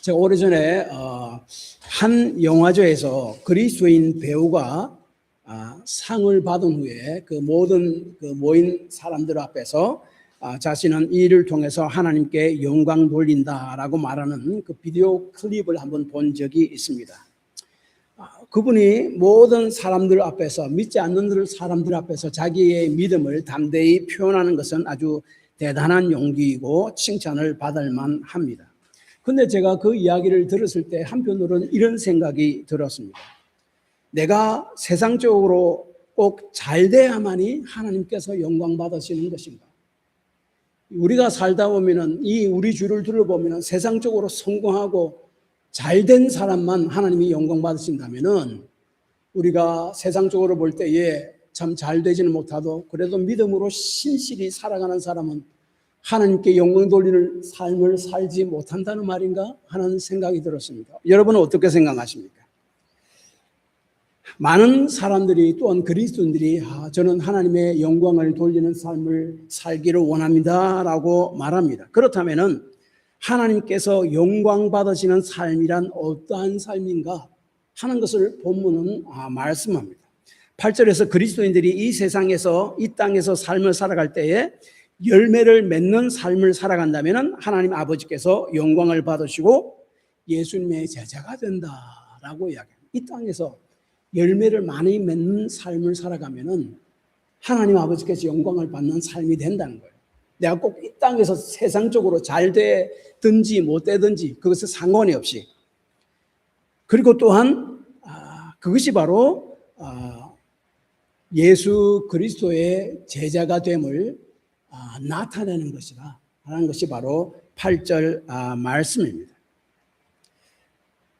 제가 오래전에 한 영화제에서 그리스도인 배우가 상을 받은 후에 그 모든 모인 사람들 앞에서 자신은 이 일을 통해서 하나님께 영광 돌린다라고 말하는 그 비디오 클립을 한번 본 적이 있습니다. 그분이 모든 사람들 앞에서, 믿지 않는 사람들 앞에서 자기의 믿음을 담대히 표현하는 것은 아주 대단한 용기이고 칭찬을 받을 만합니다. 그런데 제가 그 이야기를 들었을 때 한편으로는 이런 생각이 들었습니다. 내가 세상적으로 꼭 잘 돼야만이 하나님께서 영광 받으시는 것인가? 우리가 살다 보면은 우리 주를 둘러보면은 세상적으로 성공하고 잘된 사람만 하나님이 영광 받으신다면은 우리가 세상적으로 볼 때에 참 잘 되지는 못하도 그래도 믿음으로 신실히 살아가는 사람은 하나님께 영광 돌리는 삶을 살지 못한다는 말인가 하는 생각이 들었습니다. 여러분은 어떻게 생각하십니까? 많은 사람들이 또한 그리스도인들이 저는 하나님의 영광을 돌리는 삶을 살기를 원합니다 라고 말합니다. 그렇다면 하나님께서 영광 받으시는 삶이란 어떠한 삶인가 하는 것을 본문은 말씀합니다. 8절에서 그리스도인들이 이 세상에서 이 땅에서 삶을 살아갈 때에 열매를 맺는 삶을 살아간다면 하나님 아버지께서 영광을 받으시고 예수님의 제자가 된다라고 이야기합니다. 이 땅에서 열매를 많이 맺는 삶을 살아가면 하나님 아버지께서 영광을 받는 삶이 된다는 거예요. 내가 꼭 이 땅에서 세상적으로 잘 되든지 못 되든지 그것은 상관이 없이, 그리고 또한 그것이 바로 예수 그리스도의 제자가 됨을 나타내는 것이다 하는 것이 바로 8절 말씀입니다.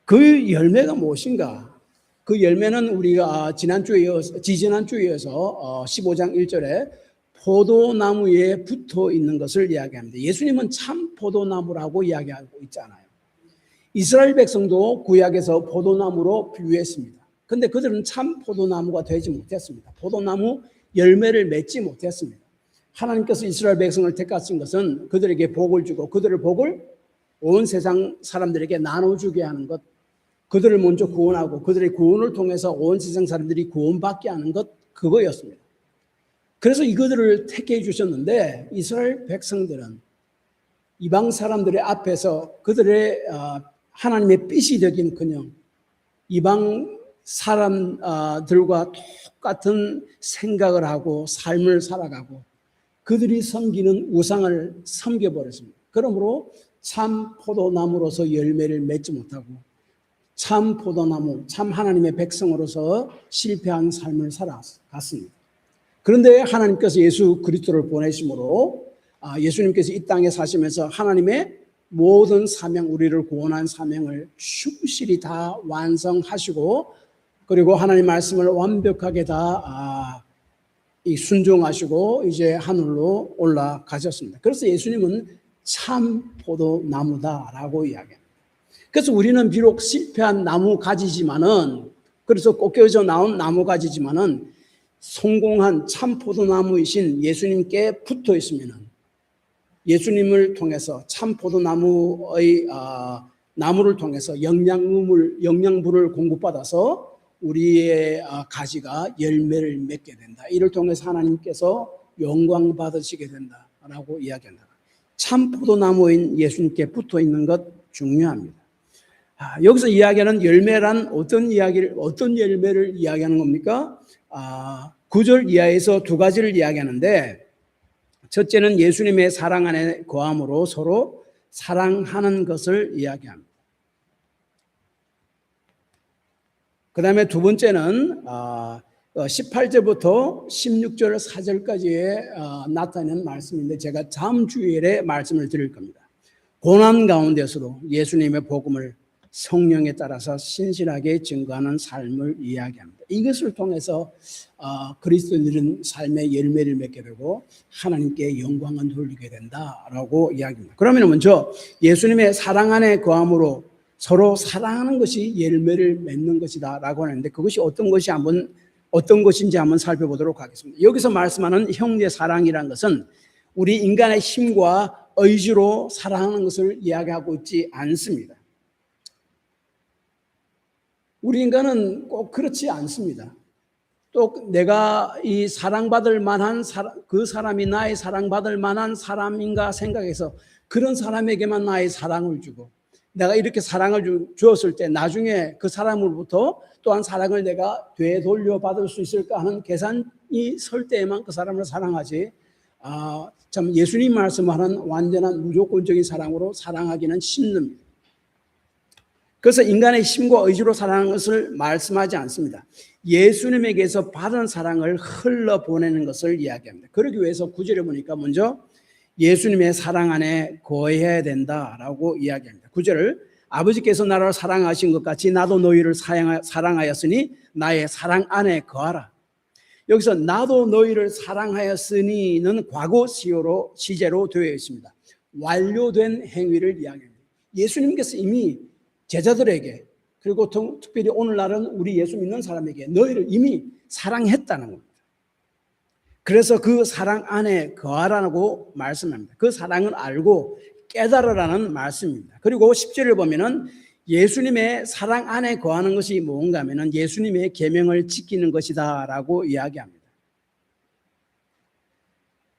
그 열매가 무엇인가? 그 열매는 우리가 지지난주에 이어서 15장 1절에 포도나무에 붙어 있는 것을 이야기합니다. 예수님은 참 포도나무라고 이야기하고 있잖아요. 이스라엘 백성도 구약에서 포도나무로 비유했습니다. 그런데 그들은 참 포도나무가 되지 못했습니다. 포도나무 열매를 맺지 못했습니다. 하나님께서 이스라엘 백성을 택하신 것은 그들에게 복을 주고 그들의 복을 온 세상 사람들에게 나눠주게 하는 것, 그들을 먼저 구원하고 그들의 구원을 통해서 온 세상 사람들이 구원받게 하는 것, 그거였습니다. 그래서 이것들을 택해 주셨는데 이스라엘 백성들은 이방 사람들의 앞에서 그들의 하나님의 빛이 되긴커녕 이방 사람들과 똑같은 생각을 하고 삶을 살아가고 그들이 섬기는 우상을 섬겨버렸습니다. 그러므로 참 포도나무로서 열매를 맺지 못하고 참 포도나무, 참 하나님의 백성으로서 실패한 삶을 살아갔습니다. 그런데 하나님께서 예수 그리스도를 보내심으로 예수님께서 이 땅에 사시면서 하나님의 모든 사명, 우리를 구원한 사명을 충실히 다 완성하시고 그리고 하나님 말씀을 완벽하게 다 순종하시고 이제 하늘로 올라가셨습니다. 그래서 예수님은 참 포도나무다라고 이야기합니다. 그래서 우리는 비록 실패한 나무 가지지만은, 그래서 꺾여져 나온 나무 가지지만은 성공한 참 포도나무이신 예수님께 붙어 있으면은 예수님을 통해서 참 포도나무의 나무를 통해서 영양분을 공급받아서 우리의 가지가 열매를 맺게 된다. 이를 통해서 하나님께서 영광 받으시게 된다라고 이야기한다. 참 포도나무인 예수님께 붙어 있는 것 중요합니다. 여기서 이야기하는 열매란 어떤 열매를 이야기하는 겁니까? 9절 이하에서 두 가지를 이야기하는데, 첫째는 예수님의 사랑 안에 거함으로 서로 사랑하는 것을 이야기합니다. 그 다음에 두 번째는 18절부터 16절 4절까지에 나타내는 말씀인데 제가 다음 주일에 말씀을 드릴 겁니다. 고난 가운데서도 예수님의 복음을 성령에 따라서 신실하게 증거하는 삶을 이야기합니다. 이것을 통해서 그리스도인들은 삶의 열매를 맺게 되고 하나님께 영광을 돌리게 된다라고 이야기합니다. 그러면 먼저 예수님의 사랑 안에 거함으로 서로 사랑하는 것이 열매를 맺는 것이다 라고 하는데, 그것이 어떤 것인지 한번 살펴보도록 하겠습니다. 여기서 말씀하는 형제 사랑이라는 것은 우리 인간의 힘과 의지로 사랑하는 것을 이야기하고 있지 않습니다. 우리 인간은 꼭 그렇지 않습니다. 또 내가 이 사랑받을 만한 그 사람이 나의 사랑받을 만한 사람인가 생각해서 그런 사람에게만 나의 사랑을 주고, 내가 이렇게 사랑을 주었을 때 나중에 그 사람으로부터 또한 사랑을 내가 되돌려 받을 수 있을까 하는 계산이 설 때에만 그 사람을 사랑하지, 참 예수님 말씀하는 완전한 무조건적인 사랑으로 사랑하기는 힘듭니다. 그래서 인간의 힘과 의지로 사랑하는 것을 말씀하지 않습니다. 예수님에게서 받은 사랑을 흘러보내는 것을 이야기합니다. 그러기 위해서 9절에 보니까 먼저 예수님의 사랑 안에 거해야 된다라고 이야기합니다. 9절을 아버지께서 나를 사랑하신 것 같이 나도 너희를 사랑하였으니 나의 사랑 안에 거하라. 여기서 나도 너희를 사랑하였으니는 과거 시제로 되어 있습니다. 완료된 행위를 이야기합니다. 예수님께서 이미 제자들에게, 그리고 특별히 오늘날은 우리 예수 믿는 사람에게 너희를 이미 사랑했다는 겁니다. 그래서 그 사랑 안에 거하라고 말씀합니다. 그 사랑을 알고 깨달으라는 말씀입니다. 그리고 10절을 보면은 예수님의 사랑 안에 거하는 것이 뭔가 하면은 예수님의 계명을 지키는 것이다라고 이야기합니다.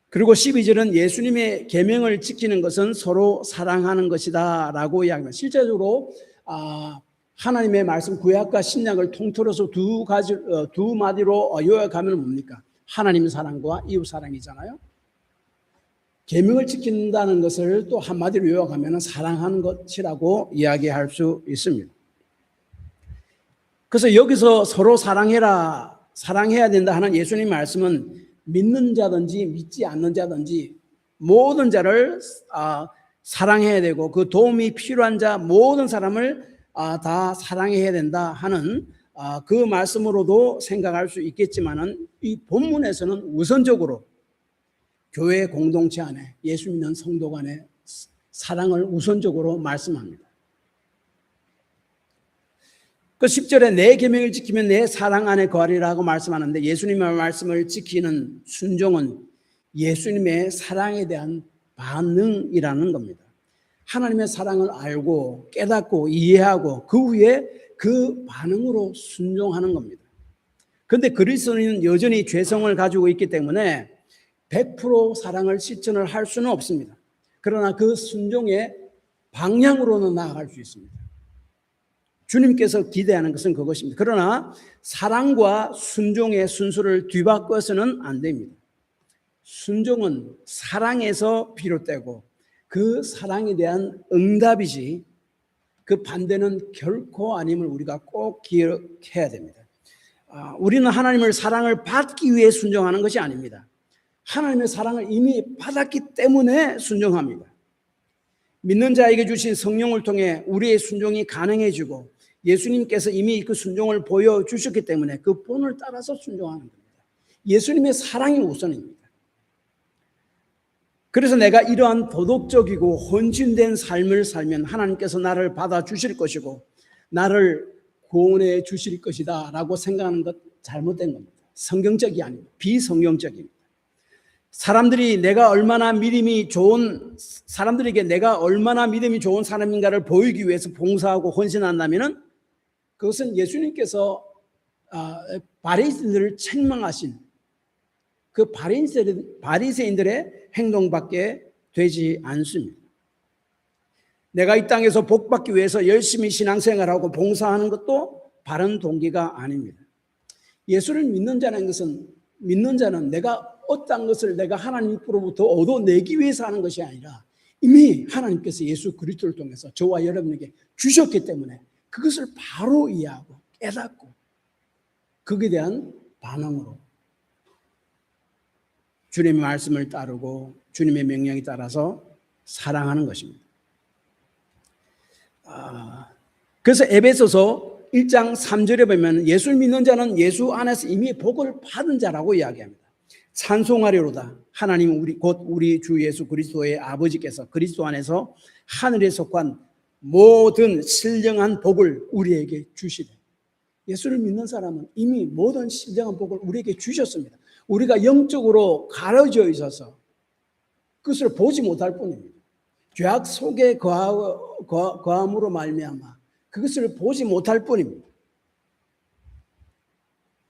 그리고 12절은 예수님의 계명을 지키는 것은 서로 사랑하는 것이다라고 이야기합니다. 실제적으로 하나님의 말씀 구약과 신약을 통틀어서 두 마디로 요약하면 뭡니까? 하나님의 사랑과 이웃 사랑이잖아요. 계명을 지킨다는 것을 또 한마디로 요약하면 사랑하는 것이라고 이야기할 수 있습니다. 그래서 여기서 서로 사랑해야 된다 하는 예수님 말씀은 믿는 자든지 믿지 않는 자든지 모든 자를 사랑해야 되고, 그 도움이 필요한 자 모든 사람을 다 사랑해야 된다 하는 그 말씀으로도 생각할 수 있겠지만은, 이 본문에서는 우선적으로 교회 공동체 안에, 예수 믿는 성도 간의 사랑을 우선적으로 말씀합니다. 그 10절에 내 계명을 지키면 내 사랑 안에 거하리라고 말씀하는데, 예수님의 말씀을 지키는 순종은 예수님의 사랑에 대한 반응이라는 겁니다. 하나님의 사랑을 알고 깨닫고 이해하고 그 후에 그 반응으로 순종하는 겁니다. 그런데 그리스도인은 여전히 죄성을 가지고 있기 때문에 100% 사랑을 실천을 할 수는 없습니다. 그러나 그 순종의 방향으로는 나아갈 수 있습니다. 주님께서 기대하는 것은 그것입니다. 그러나 사랑과 순종의 순서를 뒤바꿔서는 안 됩니다. 순종은 사랑에서 비롯되고 그 사랑에 대한 응답이지, 그 반대는 결코 아님을 우리가 꼭 기억해야 됩니다. 우리는 하나님의 사랑을 받기 위해 순종하는 것이 아닙니다. 하나님의 사랑을 이미 받았기 때문에 순종합니다. 믿는 자에게 주신 성령을 통해 우리의 순종이 가능해지고, 예수님께서 이미 그 순종을 보여주셨기 때문에 그 본을 따라서 순종하는 겁니다. 예수님의 사랑이 우선입니다. 그래서 내가 이러한 도덕적이고 헌신된 삶을 살면 하나님께서 나를 받아주실 것이고 나를 구원해 주실 것이다 라고 생각하는 것 잘못된 겁니다. 성경적이 아닙니다. 비성경적입니다. 사람들에게 내가 얼마나 믿음이 좋은 사람인가를 보이기 위해서 봉사하고 헌신한다면 그것은 예수님께서 바리새인들을 책망하신 그 바리새인들의 행동밖에 되지 않습니다. 내가 이 땅에서 복받기 위해서 열심히 신앙생활하고 봉사하는 것도 바른 동기가 아닙니다. 예수를 믿는 자는 내가 어떤 것을 내가 하나님으로부터 얻어내기 위해서 하는 것이 아니라 이미 하나님께서 예수 그리스도를 통해서 저와 여러분에게 주셨기 때문에 그것을 바로 이해하고 깨닫고 거기에 대한 반응으로 주님의 말씀을 따르고 주님의 명령에 따라서 사랑하는 것입니다. 그래서 에베소서 1장 3절에 보면 예수를 믿는 자는 예수 안에서 이미 복을 받은 자라고 이야기합니다. 찬송하리로다. 하나님 곧 우리 주 예수 그리스도의 아버지께서 그리스도 안에서 하늘에 속한 모든 신령한 복을 우리에게 주시되, 예수를 믿는 사람은 이미 모든 신령한 복을 우리에게 주셨습니다. 우리가 영적으로 가려져 있어서 그것을 보지 못할 뿐입니다. 죄악 속에 거함으로 말미암아 그것을 보지 못할 뿐입니다.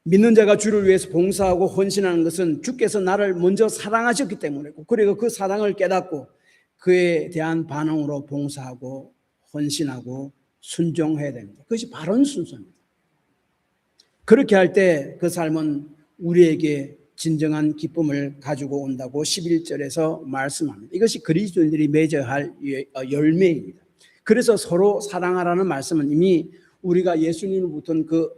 믿는 자가 주를 위해서 봉사하고 헌신하는 것은 주께서 나를 먼저 사랑하셨기 때문이고, 그리고 그 사랑을 깨닫고 그에 대한 반응으로 봉사하고 헌신하고 순종해야 됩니다. 그것이 바른 순서입니다. 그렇게 할 때 그 삶은 우리에게 진정한 기쁨을 가지고 온다고 11절에서 말씀합니다. 이것이 그리스도인들이 맺어야 할 열매입니다. 그래서 서로 사랑하라는 말씀은 이미 우리가 예수님으로부터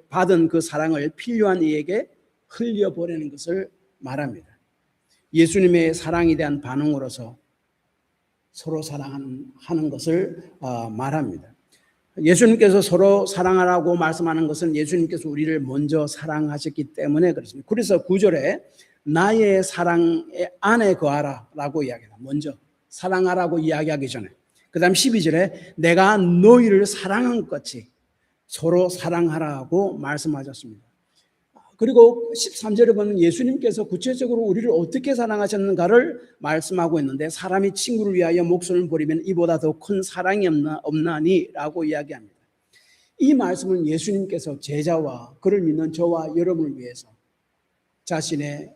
받은 그 사랑을 필요한 이에게 흘려보내는 것을 말합니다. 예수님의 사랑에 대한 반응으로서 서로 사랑하는 것을 말합니다. 예수님께서 서로 사랑하라고 말씀하는 것은 예수님께서 우리를 먼저 사랑하셨기 때문에 그렇습니다. 그래서 9절에 나의 사랑 안에 거하라 라고 이야기합니다. 먼저 사랑하라고 이야기하기 전에. 그 다음 12절에 내가 너희를 사랑한 것 같이 서로 사랑하라고 말씀하셨습니다. 그리고 13절에 보면 예수님께서 구체적으로 우리를 어떻게 사랑하셨는가를 말씀하고 있는데, 사람이 친구를 위하여 목숨을 버리면 이보다 더 큰 사랑이 없나니 라고 이야기합니다. 이 말씀은 예수님께서 제자와 그를 믿는 저와 여러분을 위해서 자신의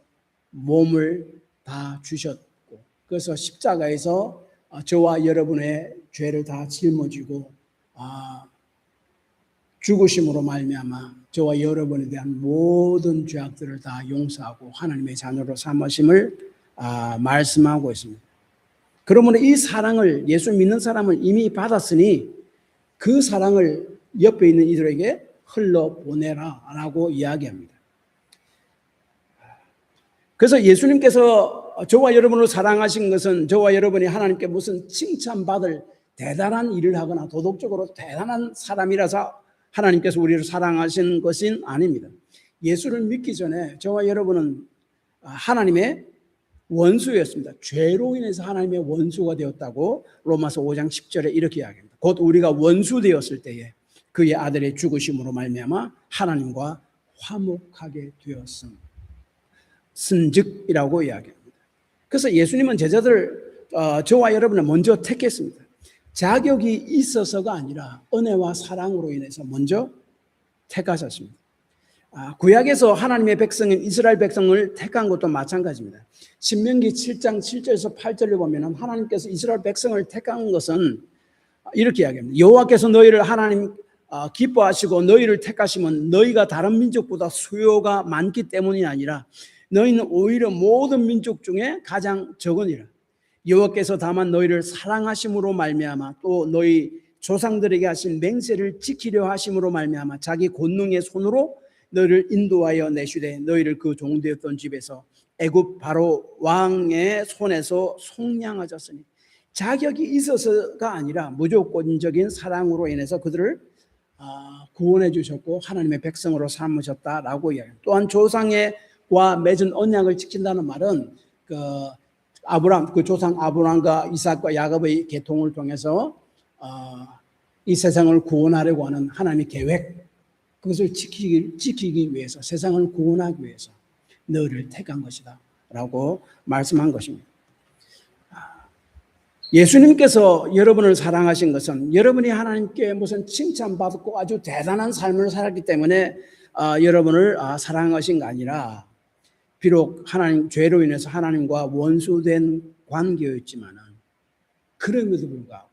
몸을 다 주셨고, 그래서 십자가에서 저와 여러분의 죄를 다 짊어지고 죽으심으로 말미암아 저와 여러분에 대한 모든 죄악들을 다 용서하고 하나님의 자녀로 삼으심을 말씀하고 있습니다. 그러므로 이 사랑을 예수 믿는 사람은 이미 받았으니 그 사랑을 옆에 있는 이들에게 흘러보내라 라고 이야기합니다. 그래서 예수님께서 저와 여러분을 사랑하신 것은 저와 여러분이 하나님께 무슨 칭찬받을 대단한 일을 하거나 도덕적으로 대단한 사람이라서 하나님께서 우리를 사랑하시는 것은 아닙니다. 예수를 믿기 전에 저와 여러분은 하나님의 원수였습니다. 죄로 인해서 하나님의 원수가 되었다고 로마서 5장 10절에 이렇게 이야기합니다. 곧 우리가 원수 되었을 때에 그의 아들의 죽으심으로 말미암아 하나님과 화목하게 되었음즉이라고 이야기합니다. 그래서 예수님은 제자들 저와 여러분을 먼저 택했습니다. 자격이 있어서가 아니라 은혜와 사랑으로 인해서 먼저 택하셨습니다. 구약에서 하나님의 백성인 이스라엘 백성을 택한 것도 마찬가지입니다. 신명기 7장 7절에서 8절을 보면 하나님께서 이스라엘 백성을 택한 것은 이렇게 이야기합니다. 여호와께서 너희를 하나님 기뻐하시고 너희를 택하시면 너희가 다른 민족보다 수요가 많기 때문이 아니라 너희는 오히려 모든 민족 중에 가장 적으니라. 여호와께서 다만 너희를 사랑하심으로 말미암아 또 너희 조상들에게 하신 맹세를 지키려 하심으로 말미암아 자기 권능의 손으로 너희를 인도하여 내시되 너희를 그 종되었던 집에서 애굽 바로 왕의 손에서 속량하셨으니, 자격이 있어서가 아니라 무조건적인 사랑으로 인해서 그들을 구원해 주셨고 하나님의 백성으로 삼으셨다라고 이야기합니다. 또한 조상과 맺은 언약을 지킨다는 말은 그 조상 아브라함과 이삭과 야곱의 계통을 통해서 이 세상을 구원하려고 하는 하나님의 계획, 그것을 지키기 위해서, 세상을 구원하기 위해서 너를 택한 것이다 라고 말씀한 것입니다. 예수님께서 여러분을 사랑하신 것은 여러분이 하나님께 무슨 칭찬받고 아주 대단한 삶을 살았기 때문에 여러분을 사랑하신 게 아니라, 비록 하나님 죄로 인해서 하나님과 원수된 관계였지만은 그럼에도 불구하고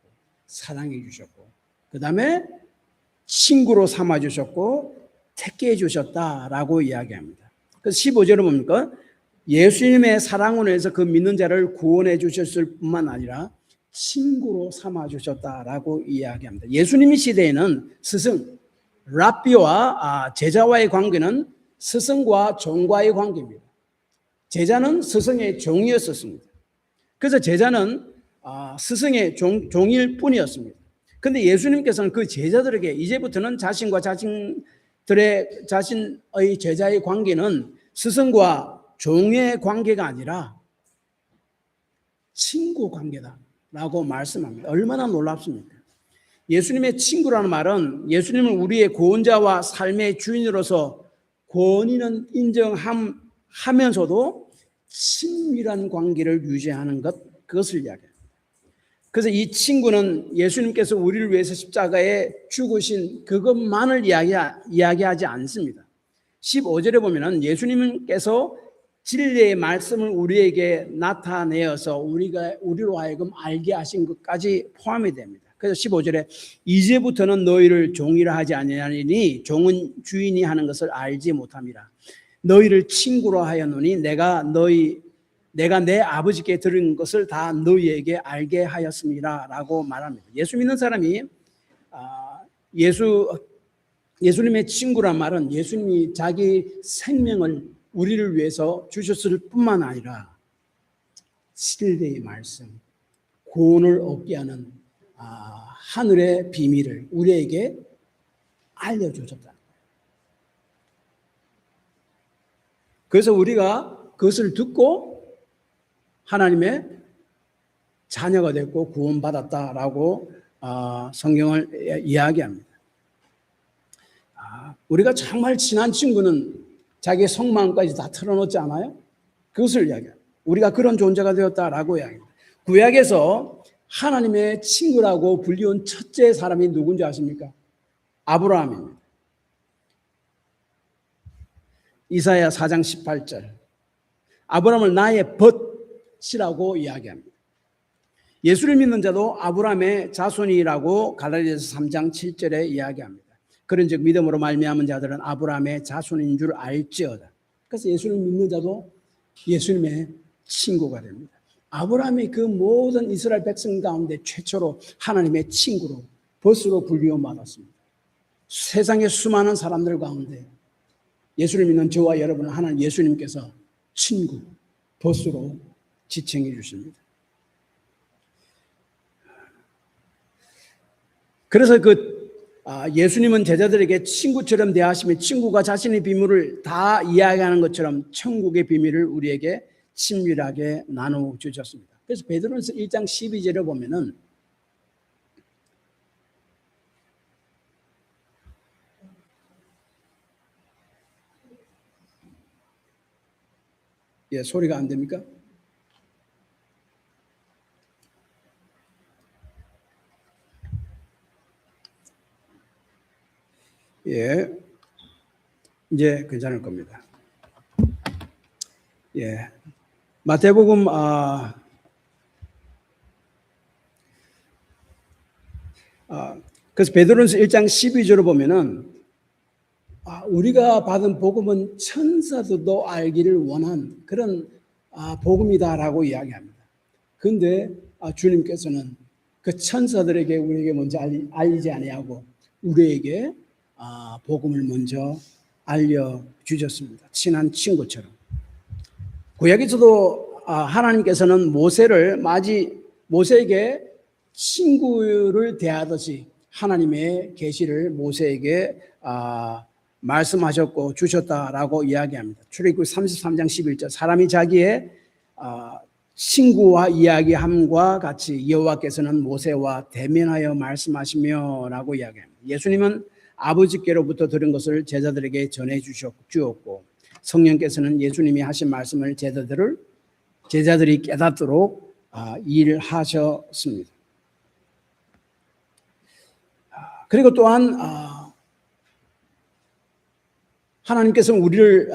사랑해 주셨고 그 다음에 친구로 삼아 주셨고 택해 주셨다라고 이야기합니다. 그래서 15절은 뭡니까? 예수님의 사랑으로 인해서 그 믿는 자를 구원해 주셨을 뿐만 아니라 친구로 삼아 주셨다라고 이야기합니다. 예수님의 시대에는 스승, 랍비와 제자와의 관계는 스승과 종과의 관계입니다. 제자는 스승의 종이었었습니다. 그래서 제자는 스승의 종일 뿐이었습니다. 그런데 예수님께서는 그 제자들에게 이제부터는 자신의 제자의 관계는 스승과 종의 관계가 아니라 친구 관계다라고 말씀합니다. 얼마나 놀랍습니까? 예수님의 친구라는 말은 예수님을 우리의 구원자와 삶의 주인으로서 권위는 인정하면서도 친밀한 관계를 유지하는 그것을 이야기합니다. 그래서 이 친구는 예수님께서 우리를 위해서 십자가에 죽으신 그것만을 이야기하지 않습니다. 15절에 보면은 예수님께서 진리의 말씀을 우리에게 나타내어서 우리로 하여금 알게 하신 것까지 포함이 됩니다. 그래서 15절에 이제부터는 너희를 종이라 하지 아니하리니 종은 주인이 하는 것을 알지 못함이라. 너희를 친구로 하였노니 내가 내 아버지께 들은 것을 다 너희에게 알게 하였습니다 라고 말합니다. 예수 믿는 사람이 예수님의 친구란 말은 예수님이 자기 생명을 우리를 위해서 주셨을 뿐만 아니라 진리의 말씀, 구원을 얻게 하는 하늘의 비밀을 우리에게 알려주셨다. 그래서 우리가 그것을 듣고 하나님의 자녀가 됐고 구원받았다라고 성경을 이야기합니다. 우리가 정말 친한 친구는 자기의 속마음까지 다 털어놓지 않아요? 그것을 이야기합니다. 우리가 그런 존재가 되었다라고 이야기합니다. 구약에서 하나님의 친구라고 불리운 첫째 사람이 누군지 아십니까? 아브라함입니다. 이사야 4장 18절. 아브라함을 나의 벗이라고 이야기합니다. 예수를 믿는 자도 아브라함의 자손이라고 갈라디아서 3장 7절에 이야기합니다. 그런즉 믿음으로 말미암은 자들은 아브라함의 자손인 줄 알지어다. 그래서 예수를 믿는 자도 예수님의 친구가 됩니다. 아브라함이 그 모든 이스라엘 백성 가운데 최초로 하나님의 친구로 벗으로 불리움받았습니다. 세상의 수많은 사람들 가운데 예수를 믿는 저와 여러분은 하나님 예수님께서 친구, 벗으로 지칭해 주십니다. 그래서 예수님은 제자들에게 친구처럼 대하시며 친구가 자신의 비밀을 다 이야기하는 것처럼 천국의 비밀을 우리에게 친밀하게 나누어 주셨습니다. 그래서 베드로전서 1장 12절에 보면은 소리가 안 됩니까? 이제 괜찮을 겁니다. 마태복음 그래서 베드로전서 1장 12절을 보면은 우리가 받은 복음은 천사들도 알기를 원한 그런 복음이다라고 이야기합니다. 그런데 주님께서는 그 천사들에게 우리에게 먼저 알리지 아니하고 우리에게 복음을 먼저 알려주셨습니다. 친한 친구처럼. 구약에서도 하나님께서는 모세에게 친구를 대하듯이 하나님의 계시를 모세에게 말씀하셨고 주셨다라고 이야기합니다. 출애굽기 33장 11절 사람이 자기의 친구와 이야기함과 같이 여호와께서는 모세와 대면하여 말씀하시며 라고 이야기합니다. 예수님은 아버지께로부터 들은 것을 제자들에게 전해 주었고 성령께서는 예수님이 하신 말씀을 제자들이 깨닫도록 일하셨습니다. 그리고 또한 하나님께서는 우리를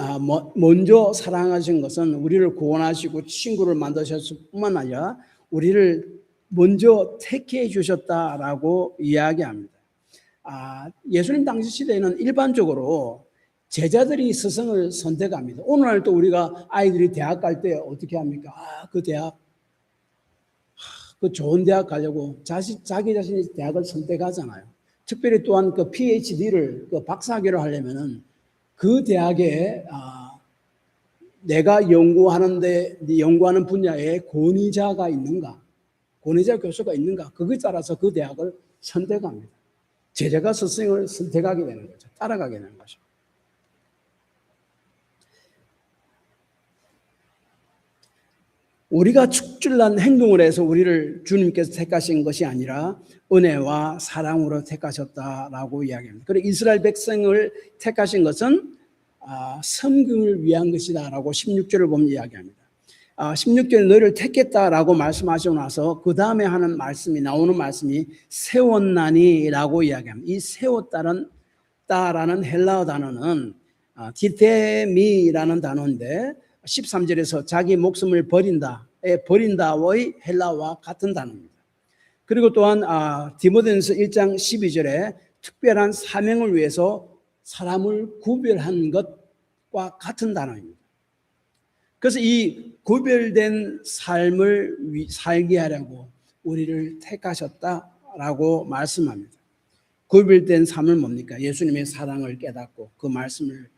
먼저 사랑하신 것은 우리를 구원하시고 친구를 만드셨을 뿐만 아니라 우리를 먼저 택해 주셨다라고 이야기합니다. 예수님 당시 시대에는 일반적으로 제자들이 스승을 선택합니다. 오늘날 또 우리가 아이들이 대학 갈 때 어떻게 합니까? 그 대학, 그 좋은 대학 가려고 자기 자신이 대학을 선택하잖아요. 특별히 또한 그 PhD를 박사학위를 하려면은 그 대학에 내가 연구하는 분야에 권위자가 있는가, 권위자 교수가 있는가, 그것에 따라서 그 대학을 선택합니다. 제자가 스승을 선택하게 되는 거죠. 따라가게 되는 거죠. 우리가 축출난 행동을 해서 우리를 주님께서 택하신 것이 아니라 은혜와 사랑으로 택하셨다라고 이야기합니다. 그리고 이스라엘 백성을 택하신 것은 섬김을 위한 것이다라고 16절을 보면 이야기합니다. 16절에 너를 택했다라고 말씀하시고 나서 그 다음에 나오는 말씀이 세웠나니라고 이야기합니다. 이 세웠다라는 헬라어 단어는 디테미라는 단어인데 13절에서 자기 목숨을 버린다의 헬라어와 같은 단어입니다. 그리고 또한 디모데전서 1장 12절에 특별한 사명을 위해서 사람을 구별한 것과 같은 단어입니다. 그래서 이 구별된 삶을 살게 하려고 우리를 택하셨다라고 말씀합니다. 구별된 삶은 뭡니까? 예수님의 사랑을 깨닫고 그 말씀을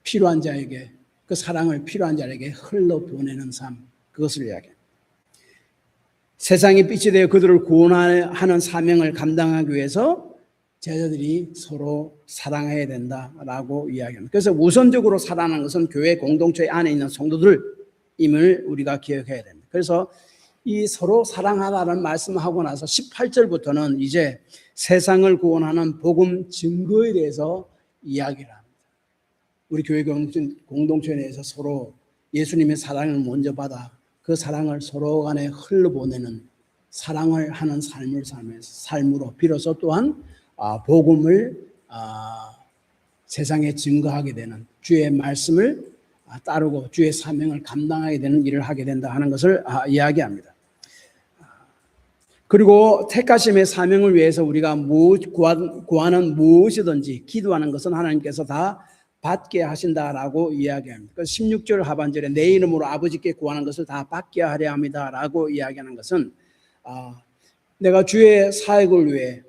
필요한 자에게, 그 사랑을 필요한 자에게 흘러보내는 삶, 그것을 이야기합니다. 세상의 빛이 되어 그들을 구원하는 사명을 감당하기 위해서 제자들이 서로 사랑해야 된다라고 이야기합니다. 그래서 우선적으로 사랑하는 것은 교회 공동체 안에 있는 성도들임을 우리가 기억해야 됩니다. 그래서 이 서로 사랑하라는 말씀을 하고 나서 18절부터는 이제 세상을 구원하는 복음 증거에 대해서 이야기를 합니다. 우리 교회 공동체 내에서 서로 예수님의 사랑을 먼저 받아 그 사랑을 서로 간에 흘러보내는 사랑을 하는 삶으로 비로소 또한 복음을 세상에 증거하게 되는, 주의 말씀을 따르고 주의 사명을 감당하게 되는 일을 하게 된다 하는 것을 이야기합니다. 그리고 택하심의 사명을 위해서 우리가 구하는 무엇이든지 기도하는 것은 하나님께서 다 받게 하신다라고 이야기합니다. 16절 하반절에 내 이름으로 아버지께 구하는 것을 다 받게 하려 합니다라고 이야기하는 것은 내가 주의 사역을 위해,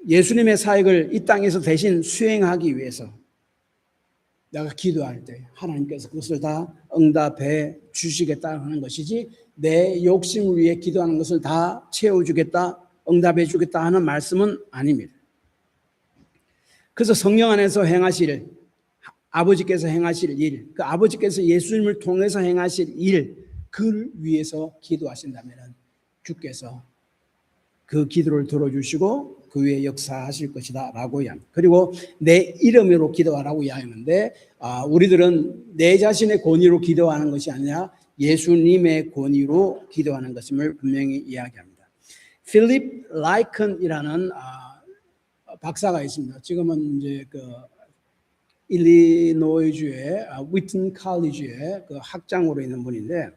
예수님의 사역을 이 땅에서 대신 수행하기 위해서 내가 기도할 때 하나님께서 그것을 다 응답해 주시겠다는 것이지, 내 욕심을 위해 기도하는 것을 다 채워주겠다, 응답해 주겠다 하는 말씀은 아닙니다. 그래서 성령 안에서 행하실, 아버지께서 행하실 일, 그 아버지께서 예수님을 통해서 행하실 일, 그를 위해서 기도하신다면 주께서 그 기도를 들어주시고 그 위에 역사하실 것이다 라고 이야기합니다. 그리고 내 이름으로 기도하라고 이야기하는데 우리들은 내 자신의 권위로 기도하는 것이 아니라 예수님의 권위로 기도하는 것임을 분명히 이야기합니다. 필립 라이컨이라는 박사가 있습니다. 지금은 이제 그 일리노이주의 위튼 칼리지의 그 학장으로 있는 분인데,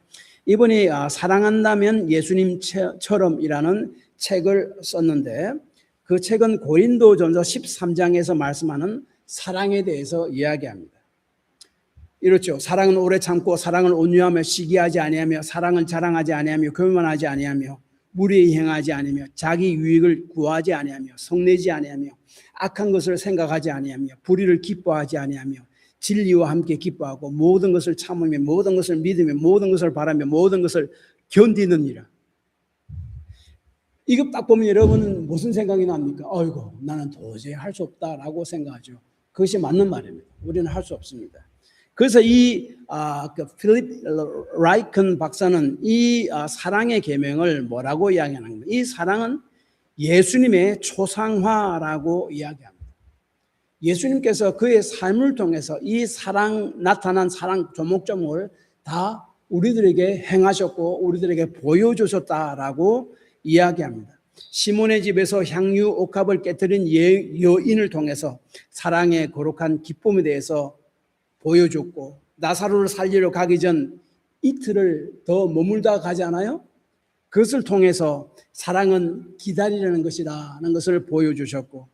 이분이 사랑한다면 예수님처럼이라는 책을 썼는데, 그 책은 고린도전서 13장에서 말씀하는 사랑에 대해서 이야기합니다. 이렇죠. 사랑은 오래 참고 사랑은 온유하며 시기하지 아니하며 사랑은 자랑하지 아니하며 교만하지 아니하며 무리에 행하지 아니하며 자기 유익을 구하지 아니하며 성내지 아니하며 악한 것을 생각하지 아니하며 불의를 기뻐하지 아니하며 진리와 함께 기뻐하고 모든 것을 참으며 모든 것을 믿으며 모든 것을 바라며 모든 것을 견디느니라. 이거 딱 보면 여러분은 무슨 생각이 납니까? 아이고, 나는 도저히 할 수 없다라고 생각하죠. 그것이 맞는 말입니다. 우리는 할 수 없습니다. 그래서 그 필립 라이컨 박사는 이 사랑의 계명을 뭐라고 이야기하는 거예요? 이 사랑은 예수님의 초상화라고 이야기합니다. 예수님께서 그의 삶을 통해서 이 나타난 사랑 조목조목을 다 우리들에게 행하셨고 우리들에게 보여주셨다라고 이야기합니다. 시몬의 집에서 향유 옥합을 깨뜨린 여인을 통해서 사랑의 거룩한 기쁨에 대해서 보여줬고, 나사로를 살리러 가기 전 이틀을 더 머물다 가지 않아요? 그것을 통해서 사랑은 기다리라는 것이라는 것을 보여주셨고,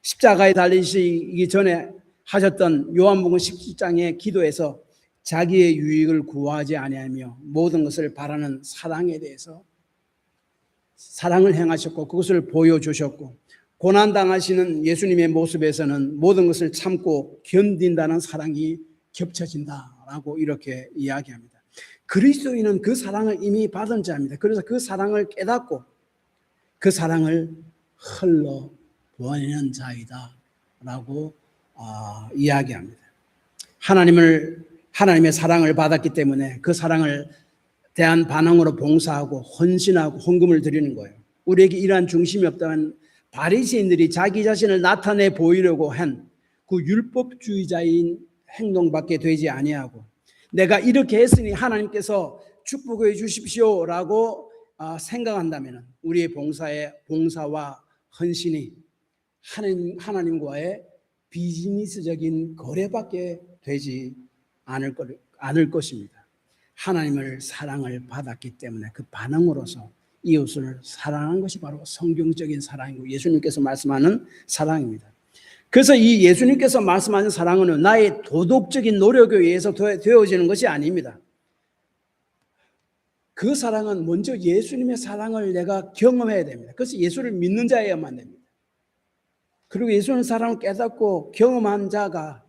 십자가에 달리시기 전에 하셨던 요한복음 17장의 기도에서 자기의 유익을 구하지 아니하며 모든 것을 바라는 사랑에 대해서 사랑을 행하셨고 그것을 보여주셨고, 고난당하시는 예수님의 모습에서는 모든 것을 참고 견딘다는 사랑이 겹쳐진다라고 이렇게 이야기합니다. 그리스도인은 그 사랑을 이미 받은 자입니다. 그래서 그 사랑을 깨닫고 그 사랑을 흘러보내는 자이다라고 이야기합니다. 하나님의 사랑을 받았기 때문에 그 사랑을 대한 반응으로 봉사하고 헌신하고 헌금을 드리는 거예요. 우리에게 이러한 중심이 없다면 바리새인들이 자기 자신을 나타내 보이려고 한 그 율법주의자인 행동밖에 되지 아니하고, 내가 이렇게 했으니 하나님께서 축복해 주십시오라고 생각한다면 우리의 봉사와 헌신이 하나님과의 비즈니스적인 거래밖에 되지 않을 것입니다. 하나님을 사랑을 받았기 때문에 그 반응으로서 이웃을 사랑하는 것이 바로 성경적인 사랑이고 예수님께서 말씀하는 사랑입니다. 그래서 이 예수님께서 말씀하는 사랑은 나의 도덕적인 노력에 의해서 되어지는 것이 아닙니다. 그 사랑은 먼저 예수님의 사랑을 내가 경험해야 됩니다. 그래서 예수를 믿는 자여야만 됩니다. 그리고 예수님의 사랑을 깨닫고 경험한 자가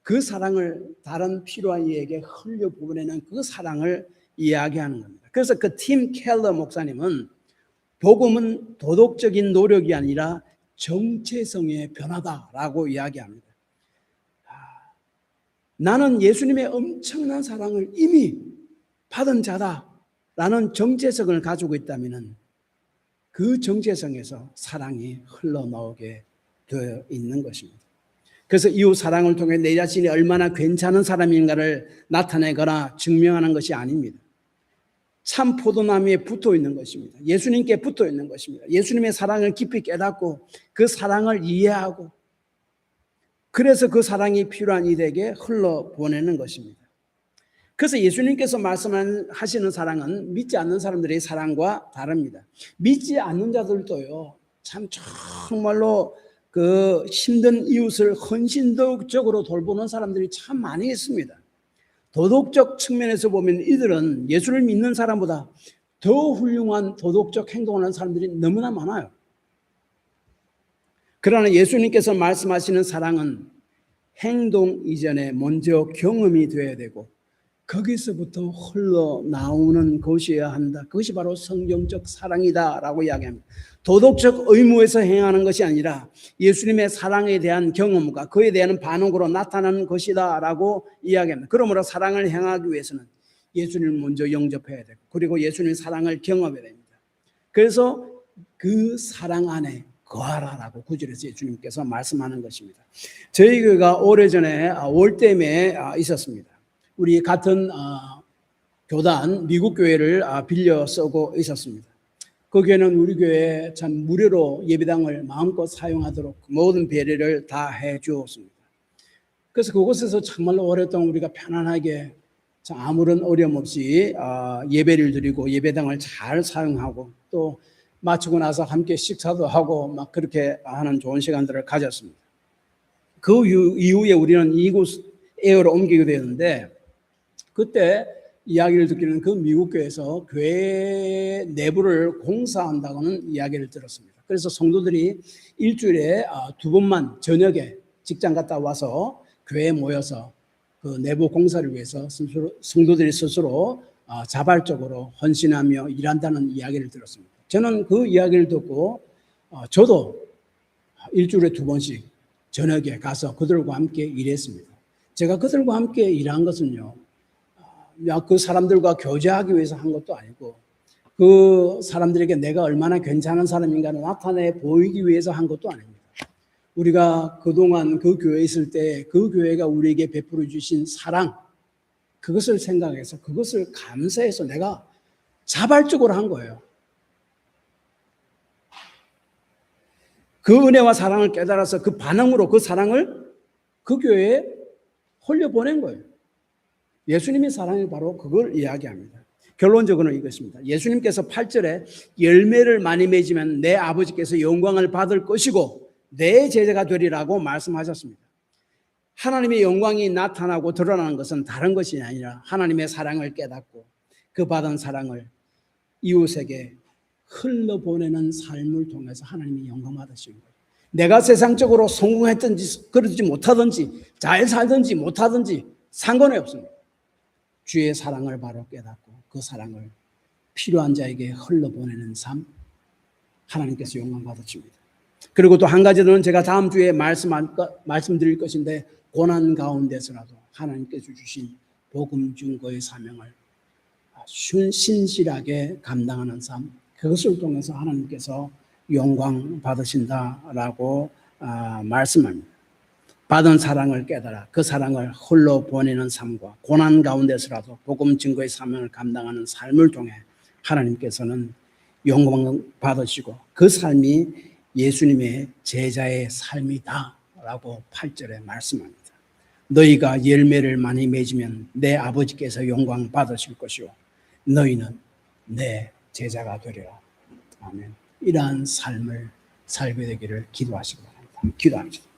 그 사랑을 다른 필요한 이에게 흘려보내는 그 사랑을 이야기하는 겁니다. 그래서 그 팀 켈러 목사님은 복음은 도덕적인 노력이 아니라 정체성의 변화다라고 이야기합니다. 나는 예수님의 엄청난 사랑을 이미 받은 자다라는 정체성을 가지고 있다면 그 정체성에서 사랑이 흘러나오게 되어 있는 것입니다. 그래서 이웃 사랑을 통해 내 자신이 얼마나 괜찮은 사람인가를 나타내거나 증명하는 것이 아닙니다. 참 포도나무에 붙어 있는 것입니다. 예수님께 붙어 있는 것입니다. 예수님의 사랑을 깊이 깨닫고 그 사랑을 이해하고 그래서 그 사랑이 필요한 이들에게 흘러보내는 것입니다. 그래서 예수님께서 말씀하시는 사랑은 믿지 않는 사람들의 사랑과 다릅니다. 믿지 않는 자들도요, 참 정말로 그 힘든 이웃을 헌신적으로 돌보는 사람들이 참 많이 있습니다. 도덕적 측면에서 보면 이들은 예수를 믿는 사람보다 더 훌륭한 도덕적 행동을 하는 사람들이 너무나 많아요. 그러나 예수님께서 말씀하시는 사랑은 행동 이전에 먼저 경험이 되어야 되고 거기서부터 흘러나오는 것이어야 한다. 그것이 바로 성경적 사랑이다라고 이야기합니다. 도덕적 의무에서 행하는 것이 아니라 예수님의 사랑에 대한 경험과 그에 대한 반응으로 나타나는 것이다라고 이야기합니다. 그러므로 사랑을 행하기 위해서는 예수님을 먼저 영접해야 되고 그리고 예수님의 사랑을 경험해야 됩니다. 그래서 그 사랑 안에 거하라라고 구절에서 예수님께서 말씀하는 것입니다. 저희 교회가 오래전에 월댐에 있었습니다. 우리 같은 교단 미국 교회를 빌려 쓰고 있었습니다. 그 교회는 우리 교회에 참 무료로 예배당을 마음껏 사용하도록 모든 배려를 다 해주었습니다. 그래서 그곳에서 정말로 오랫동안 우리가 편안하게 아무런 어려움 없이 예배를 드리고 예배당을 잘 사용하고 또 마치고 나서 함께 식사도 하고 막 그렇게 하는 좋은 시간들을 가졌습니다. 그 이후에 우리는 이곳 에어로 옮기게 되었는데 그때 이야기를 듣기는 그 미국 교회에서 교회 내부를 공사한다고는 이야기를 들었습니다. 그래서 성도들이 일주일에 2번만 저녁에 직장 갔다 와서 교회에 모여서 그 내부 공사를 위해서 성도들이 스스로 자발적으로 헌신하며 일한다는 이야기를 들었습니다. 저는 그 이야기를 듣고 저도 일주일에 2번씩 저녁에 가서 그들과 함께 일했습니다. 제가 그들과 함께 일한 것은요, 그 사람들과 교제하기 위해서 한 것도 아니고 그 사람들에게 내가 얼마나 괜찮은 사람인가를 나타내 보이기 위해서 한 것도 아닙니다. 우리가 그동안 그 교회에 있을 때 그 교회가 우리에게 베풀어 주신 사랑, 그것을 생각해서 그것을 감사해서 내가 자발적으로 한 거예요. 그 은혜와 사랑을 깨달아서 그 반응으로 그 사랑을 그 교회에 홀려보낸 거예요. 예수님의 사랑이 바로 그걸 이야기합니다. 결론적으로는 이것입니다. 예수님께서 8절에 열매를 많이 맺으면 내 아버지께서 영광을 받을 것이고 내 제자가 되리라고 말씀하셨습니다. 하나님의 영광이 나타나고 드러나는 것은 다른 것이 아니라 하나님의 사랑을 깨닫고 그 받은 사랑을 이웃에게 흘러보내는 삶을 통해서 하나님이 영광 받으신 거예요. 내가 세상적으로 성공했든지 그러지 못하든지 잘 살든지 못하든지 상관이 없습니다. 주의 사랑을 바로 깨닫고 그 사랑을 필요한 자에게 흘러보내는 삶, 하나님께서 영광 받으십니다. 그리고 또 한 가지는 제가 다음 주에 말씀드릴 것인데 고난 가운데서라도 하나님께서 주신 복음 증거의 사명을 신실하게 감당하는 삶, 그것을 통해서 하나님께서 영광 받으신다라고 말씀합니다. 받은 사랑을 깨달아 그 사랑을 홀로 보내는 삶과 고난 가운데서라도 복음 증거의 사명을 감당하는 삶을 통해 하나님께서는 영광 받으시고 그 삶이 예수님의 제자의 삶이다라고 8절에 말씀합니다. 너희가 열매를 많이 맺으면 내 아버지께서 영광 받으실 것이요 너희는 내 제자가 되리라. 아멘. 이러한 삶을 살게 되기를 기도하시기 바랍니다. 기도합시다.